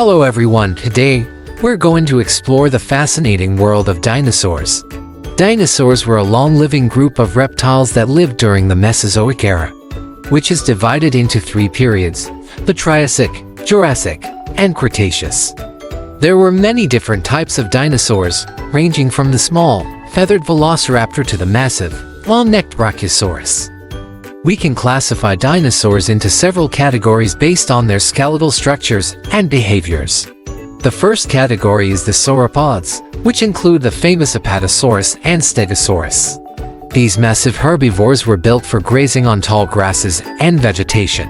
Hello everyone, today we're going to explore the fascinating world of dinosaurs. Dinosaurs were a long-living group of reptiles that lived during the Mesozoic era, which is divided into three periods: the Triassic, Jurassic, and Cretaceous. There were many different types of dinosaurs, ranging from the small, feathered velociraptor to the massive, long-necked Brachiosaurus. We can classify dinosaurs into several categories based on their skeletal structures and behaviors. The first category is the sauropods, which include the famous Apatosaurus and Stegosaurus. These massive herbivores were built for grazing on tall grasses and vegetation.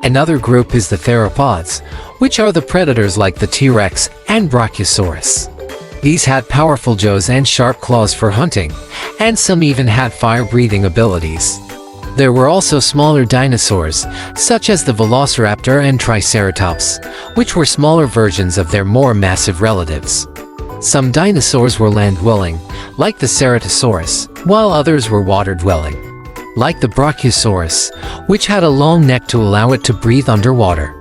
Another group is the theropods, which are the predators like the T-Rex and Brachiosaurus. These had powerful jaws and sharp claws for hunting, and some even had fire-breathing abilities. There were also smaller dinosaurs, such as the Velociraptor and Triceratops, which were smaller versions of their more massive relatives. Some dinosaurs were land-dwelling, like the Ceratosaurus, while others were water-dwelling, like the Brachiosaurus, which had a long neck to allow it to breathe underwater.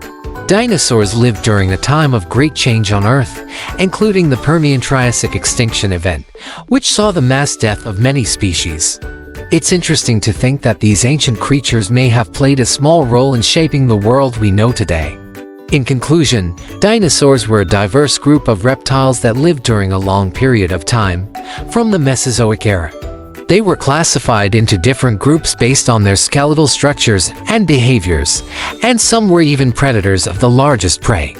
Dinosaurs lived during a time of great change on Earth, including the Permian-Triassic extinction event, which saw the mass death of many species. It's interesting to think that these ancient creatures may have played a small role in shaping the world we know today. In conclusion, dinosaurs were a diverse group of reptiles that lived during a long period of time, from the Mesozoic era. They were classified into different groups based on their skeletal structures and behaviors, and some were even predators of the largest prey.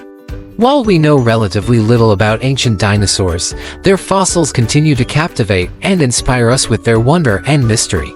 While we know relatively little about ancient dinosaurs, their fossils continue to captivate and inspire us with their wonder and mystery.